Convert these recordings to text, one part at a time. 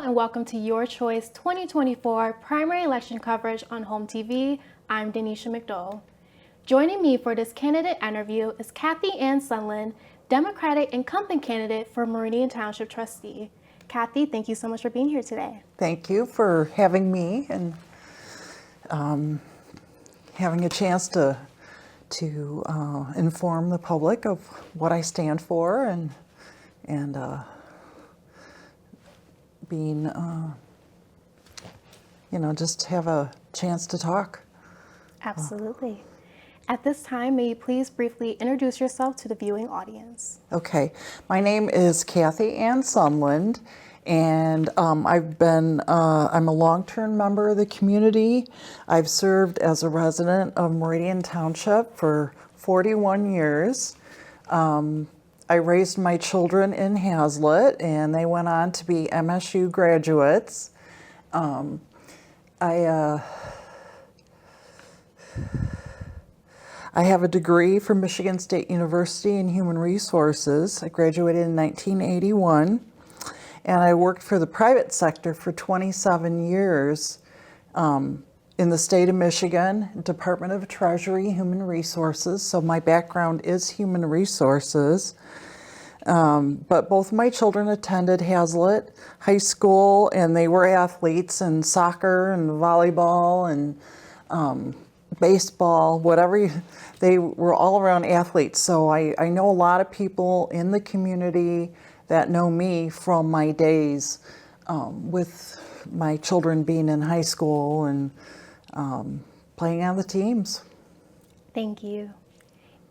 and welcome to Your Choice 2024 primary election coverage on HOMTV. I'm Denisha McDowell. Joining me for this candidate interview is Kathy Ann Sundland, Democratic incumbent candidate for Meridian Township Trustee. Kathy, thank you so much for being here today. Thank you for having me and having a chance to inform the public of what I stand for and being, just have a chance to talk. Absolutely. At this time, may you please briefly introduce yourself to the viewing audience? Okay, my name is Kathy Ann Sundland, and I'm a long-term member of the community. I've served as a resident of Meridian Township for 41 years. I raised my children in Hazlitt, and they went on to be MSU graduates. I have a degree from Michigan State University in Human Resources. I graduated in 1981, and I worked for the private sector for 27 years in the state of Michigan, Department of Treasury, Human Resources. So my background is human resources. But both my children attended Hazlitt High School, and they were athletes in soccer and volleyball and baseball, they were all around athletes. So I know a lot of people in the community that know me from my days with my children being in high school and playing on the teams. Thank you.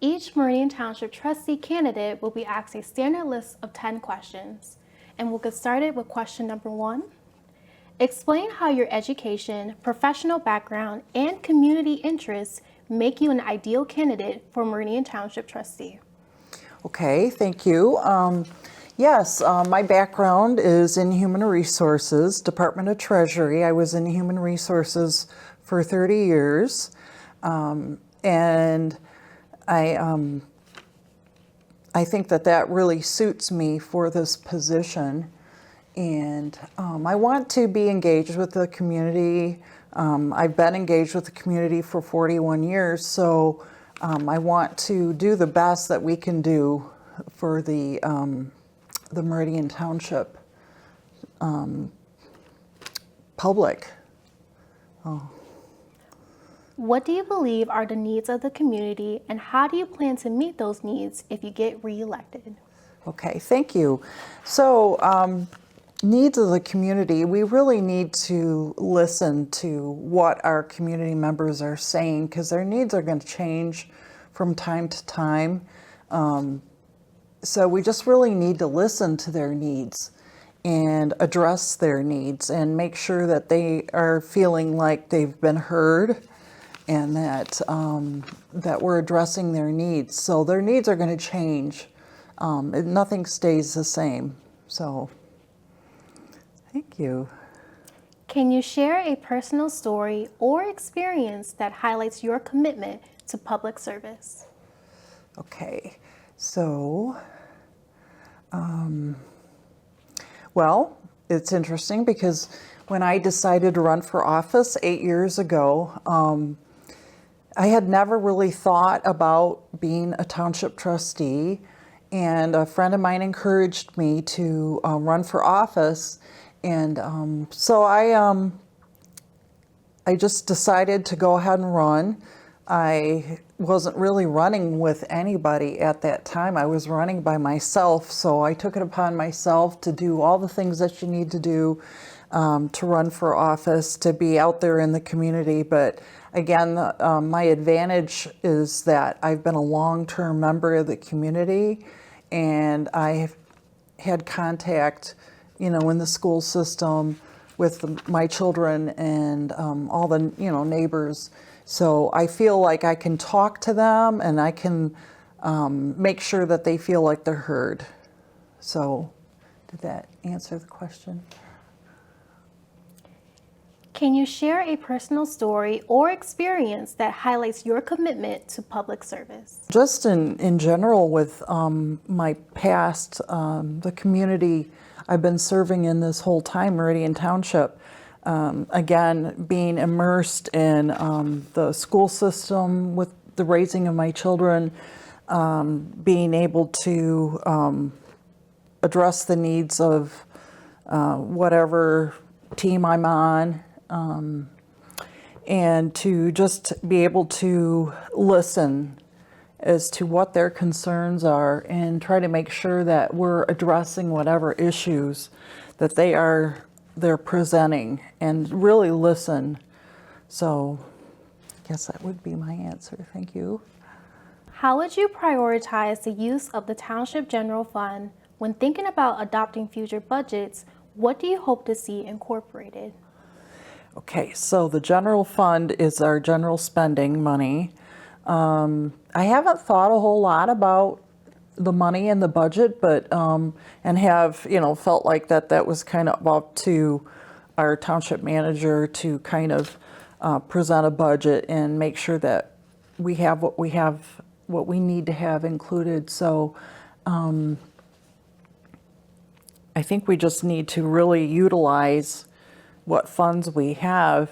Each Meridian Township Trustee candidate will be asked a standard list of 10 questions, and we'll get started with question number 1. Explain how your education, professional background, and community interests make you an ideal candidate for Meridian Township Trustee. Okay, thank you. Yes, my background is in human resources, Department of Treasury. I was in human resources for 30 years, and I think that really suits me for this position. And I want to be engaged with the community. I've been engaged with the community for 41 years, so I want to do the best that we can do for the Meridian Township public. What do you believe are the needs of the community, and how do you plan to meet those needs if you get reelected? Okay, thank you. So, needs of the community, we really need to listen to what our community members are saying, because their needs are going to change from time to time. So we just really need to listen to their needs and address their needs and make sure that they are feeling like they've been heard and that we're addressing their needs. So their needs are going to change. Nothing stays the same. So, thank you. Can you share a personal story or experience that highlights your commitment to public service? Okay, so, well, it's interesting because when I decided to run for office 8 years ago, I had never really thought about being a township trustee, and a friend of mine encouraged me to run for office, and so I just decided to go ahead and run. I wasn't really running with anybody at that time. I was running by myself, so I took it upon myself to do all the things that you need to do to run for office, to be out there in the community. But again, my advantage is that I've been a long-term member of the community, and I've had contact, in the school system with my children and all the, neighbors. So I feel like I can talk to them, and I can make sure that they feel like they're heard. So did that answer the question? Can you share a personal story or experience that highlights your commitment to public service? Just in general with my past, the community I've been serving in this whole time, Meridian Township. Again, being immersed in the school system with the raising of my children, being able to address the needs of whatever team I'm on, and to just be able to listen as to what their concerns are and try to make sure that we're addressing whatever issues that they're presenting, and really listen. So I guess that would be my answer. Thank you. How would you prioritize the use of the Township General Fund when thinking about adopting future budgets? What do you hope to see incorporated? Okay, so the general fund is our general spending money. I haven't thought a whole lot about the money in the budget, but and have felt like that was kind of up to our township manager to kind of present a budget and make sure that we have what we need to have included. So I think we just need to really utilize what funds we have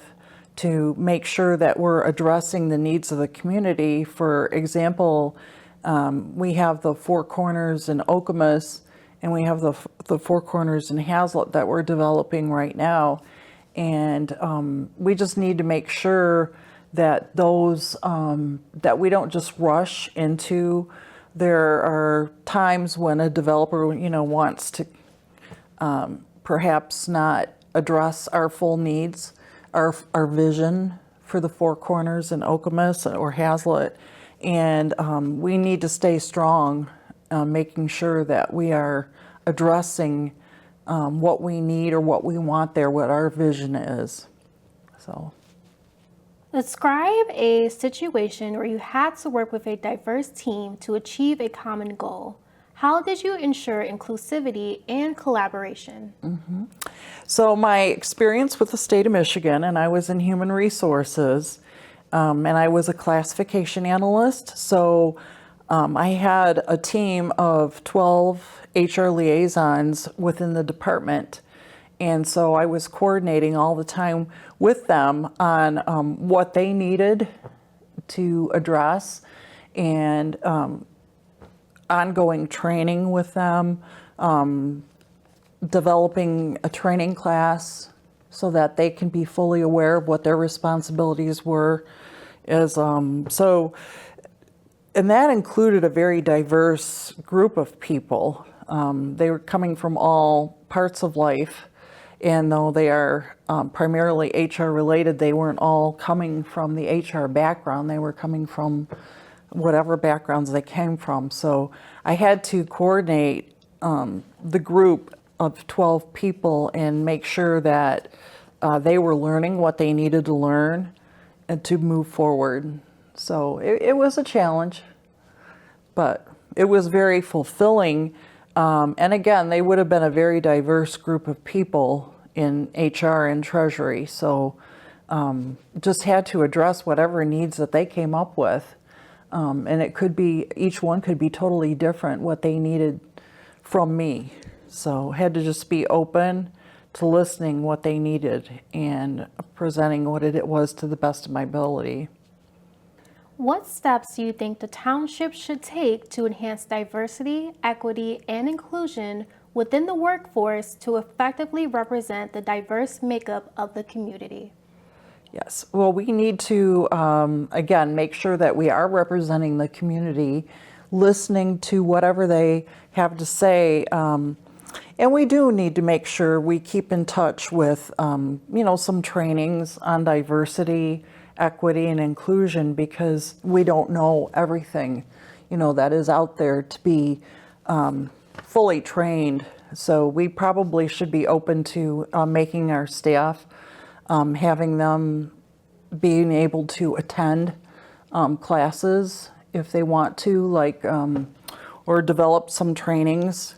to make sure that we're addressing the needs of the community. For example, we have the Four Corners in Okemos, and we have the Four Corners in Hazlet that we're developing right now. And we just need to make sure that those, that we don't just rush into. There are times when a developer, wants to perhaps not address our full needs, our vision for the Four Corners in Okemos or Hazlet. And we need to stay strong, making sure that we are addressing what we need or what we want there, what our vision is. So, describe a situation where you had to work with a diverse team to achieve a common goal. How did you ensure inclusivity and collaboration? Mm-hmm. So my experience with the state of Michigan, and I was in human resources, and I was a classification analyst. So I had a team of 12 HR liaisons within the department. And so I was coordinating all the time with them on what they needed to address, and ongoing training with them, developing a training class so that they can be fully aware of what their responsibilities were. And that included a very diverse group of people. They were coming from all parts of life, and though they are primarily HR related, they weren't all coming from the HR background. They were coming from whatever backgrounds they came from. So I had to coordinate the group of 12 people and make sure that they were learning what they needed to learn and to move forward. So it was a challenge, but it was very fulfilling. And again, they would have been a very diverse group of people in HR and Treasury. So just had to address whatever needs that they came up with. And it could be, each one could be totally different what they needed from me. So had to just be open to listening what they needed and presenting what it was to the best of my ability. What steps do you think the township should take to enhance diversity, equity, and inclusion within the workforce to effectively represent the diverse makeup of the community? Yes, well, we need to, again, make sure that we are representing the community, listening to whatever they have to say. And we do need to make sure we keep in touch with, some trainings on diversity, equity, and inclusion, because we don't know everything, that is out there to be fully trained. So we probably should be open to making our staff, having them being able to attend classes if they want to, or develop some trainings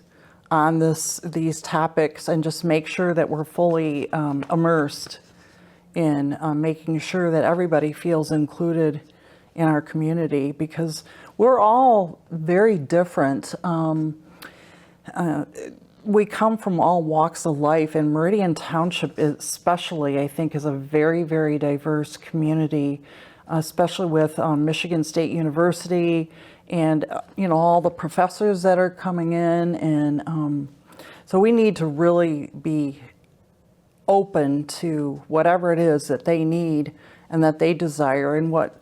on these topics, and just make sure that we're fully immersed in making sure that everybody feels included in our community, because we're all very different. we come from all walks of life, and Meridian Township especially, I think, is a very, very diverse community, especially with Michigan State University and, all the professors that are coming in. And so we need to really be open to whatever it is that they need and that they desire, and what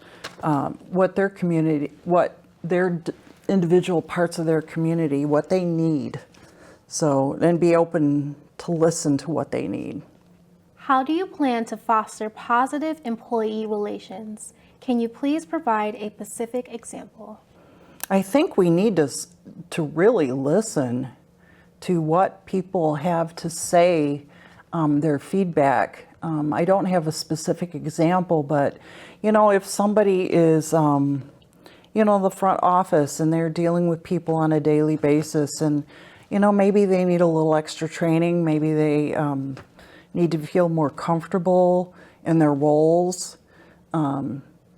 their community, what their individual parts of their community, what they need. So, and be open to listen to what they need. How do you plan to foster positive employee relations? Can you please provide a specific example? I think we need to really listen to what people have to say, their feedback. I don't have a specific example, but, if somebody is, the front office and they're dealing with people on a daily basis, and maybe they need a little extra training. Maybe they need to feel more comfortable in their roles,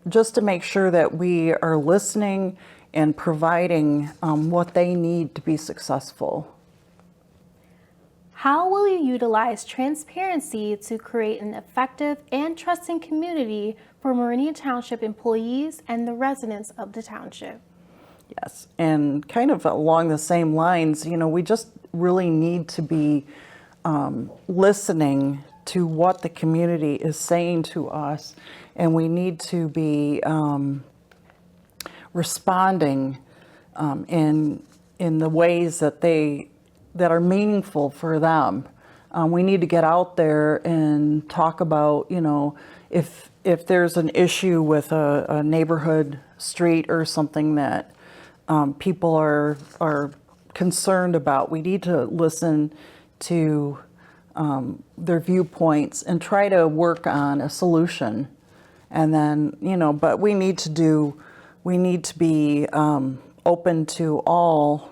just to make sure that we are listening and providing what they need to be successful. How will you utilize transparency to create an effective and trusting community for Meridian Township employees and the residents of the township? Yes, and kind of along the same lines, we just really need to be listening to what the community is saying to us, and we need to be responding in the ways that are meaningful for them. We need to get out there and talk about, if there's an issue with a neighborhood street or something that people are concerned about. We need to listen to their viewpoints and try to work on a solution. And then, but we need to be open to all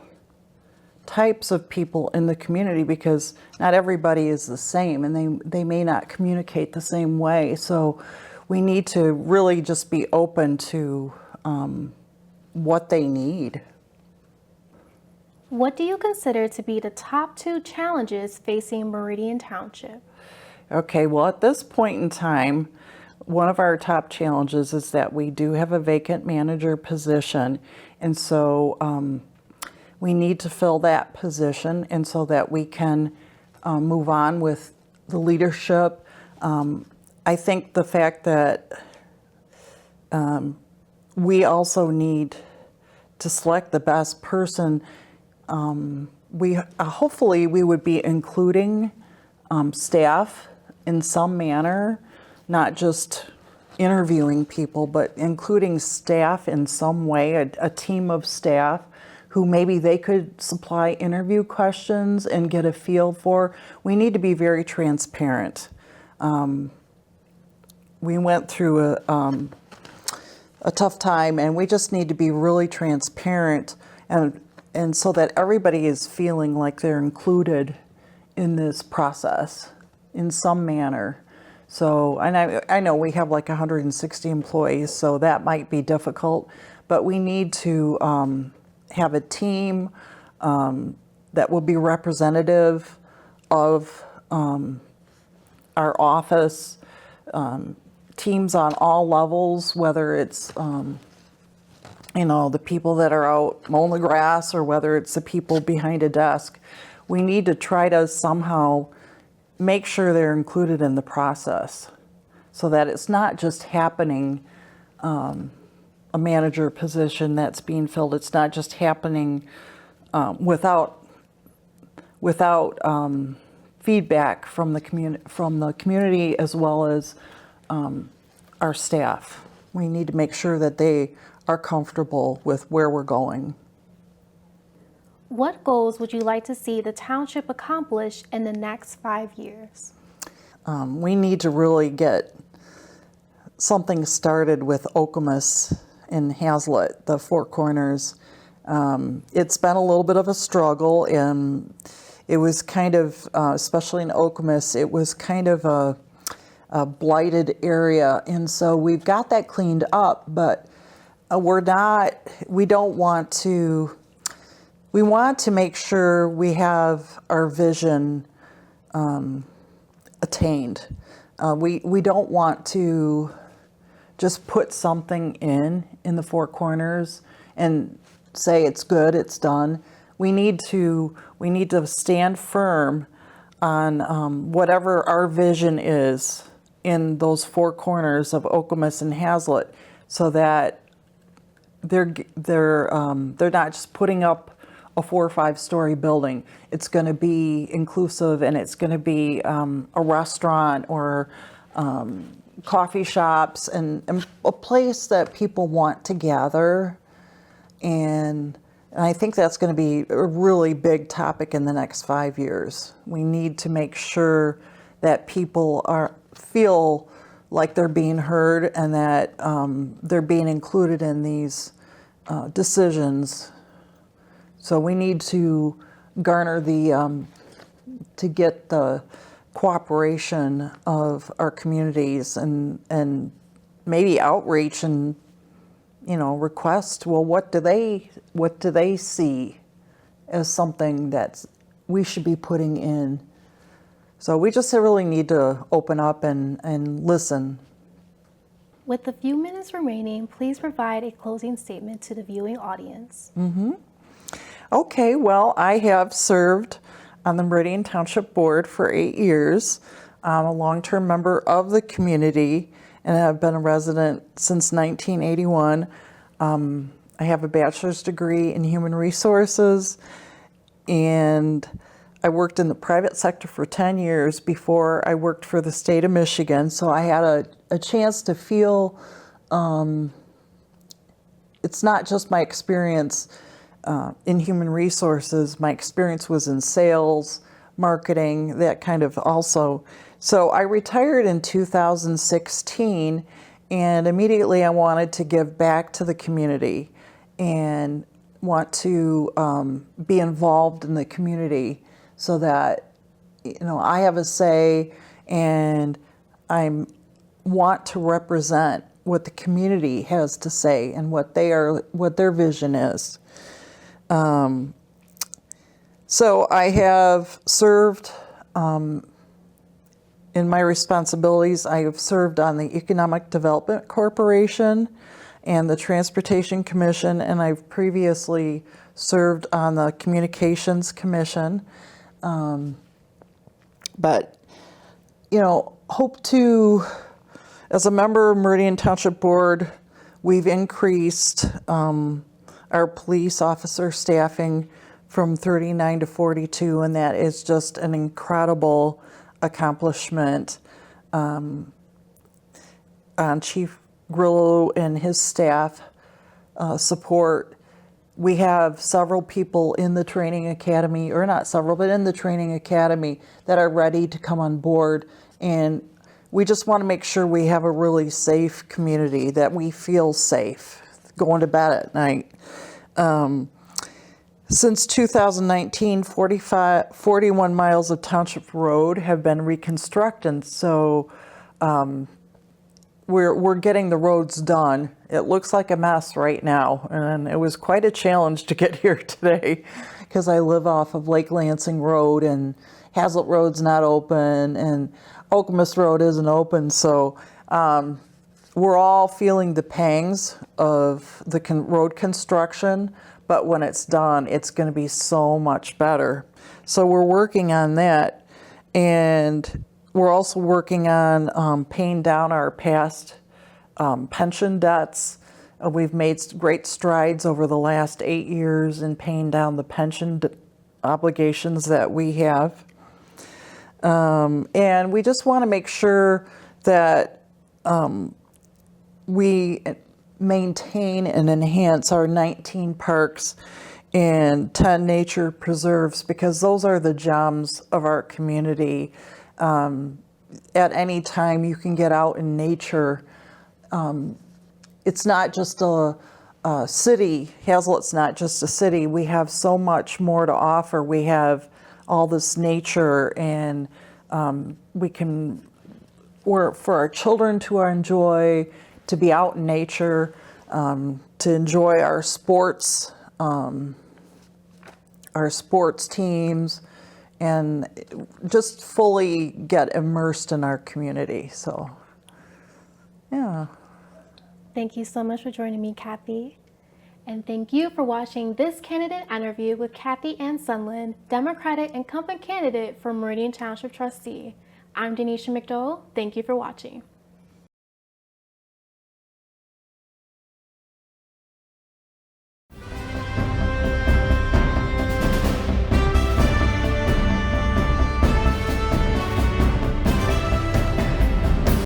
types of people in the community, because not everybody is the same, and they may not communicate the same way. So we need to really just be open to what they need. What do you consider to be the top 2 challenges facing Meridian Township? Okay, well, at this point in time, one of our top challenges is that we do have a vacant manager position, and so we need to fill that position, and so that we can move on with the leadership. I think the fact that we also need to select the best person. Hopefully we would be including staff in some manner, not just interviewing people, but including staff in some way, a team of staff who maybe they could supply interview questions and get a feel for. We need to be very transparent. We went through a tough time, and we just need to be really transparent, and so that everybody is feeling like they're included in this process in some manner. So, and I know we have like 160 employees, so that might be difficult, but we need to have a team that will be representative of our office, teams on all levels, whether it's the people that are out mowing the grass or whether it's the people behind a desk. We need to try to somehow make sure they're included in the process, so that it's not just happening, a manager position that's being filled. It's not just happening without feedback from the community as well as our staff. We need to make sure that they are comfortable with where we're going. What goals would you like to see the township accomplish in the next 5 years? We need to really get something started with Okemos and Hazlitt, the Four Corners. It's been a little bit of a struggle, and it was kind of, especially in Okemos, it was kind of a blighted area, and so we've got that cleaned up, but we don't want to we want to make sure we have our vision attained. We don't want to just put something in the four corners and say it's good, it's done. We need to stand firm on whatever our vision is in those four corners of Okemos and Hazlet, so that they're not just putting up a 4 or 5 story building. It's going to be inclusive, and it's going to be a restaurant or coffee shops and a place that people want to gather. And I think that's going to be a really big topic in the next 5 years. We need to make sure that people feel like they're being heard and that they're being included in these decisions. So we need to garner to get the cooperation of our communities and maybe outreach and, request, well, what do they see as something that we should be putting in? So we just really need to open up and listen. With a few minutes remaining, please provide a closing statement to the viewing audience. Okay, well, I have served on the Meridian Township Board for 8 years. I'm a long-term member of the community and have been a resident since 1981. I have a bachelor's degree in human resources, and I worked in the private sector for 10 years before I worked for the state of Michigan. So I had a chance to feel, it's not just my experience in human resources. My experience was in sales, marketing, that kind of also. So I retired in 2016, and immediately I wanted to give back to the community and want to be involved in the community so that I have a say, and I want to represent what the community has to say and what their vision is. So I have served in my responsibilities. I have served on the Economic Development Corporation and the Transportation Commission, and I've previously served on the Communications Commission. But, hope to, as a member of Meridian Township Board, we've increased our police officer staffing from 39 to 42, and that is just an incredible accomplishment on Chief Grillo and his staff support. We have several people in the training academy, or not several, but in the training academy that are ready to come on board. And we just want to make sure we have a really safe community, that we feel safe going to bed at night. Since 2019, 41 miles of township road have been reconstructed. So we're getting the roads done. It looks like a mess right now, and it was quite a challenge to get here today because I live off of Lake Lansing Road, and Hazlet Road's not open, and Okemos Road isn't open. So we're all feeling the pangs of the road construction, but when it's done, it's going to be so much better. So we're working on that, and we're also working on paying down our past pension debts. We've made great strides over the last 8 years in paying down the pension obligations that we have. And we just want to make sure that we maintain and enhance our 19 parks and 10 nature preserves, because those are the gems of our community. At any time you can get out in nature. It's not just a city. Hazlet's not just a city. We have so much more to offer. We have all this nature, and for our children to enjoy, to be out in nature, to enjoy our sports. our sports teams and just fully get immersed in our community. So, yeah. Thank you so much for joining me, Kathy. And thank you for watching this candidate interview with Kathy Ann Sundland, Democratic incumbent candidate for Meridian Township Trustee. I'm Denisha McDowell. Thank you for watching.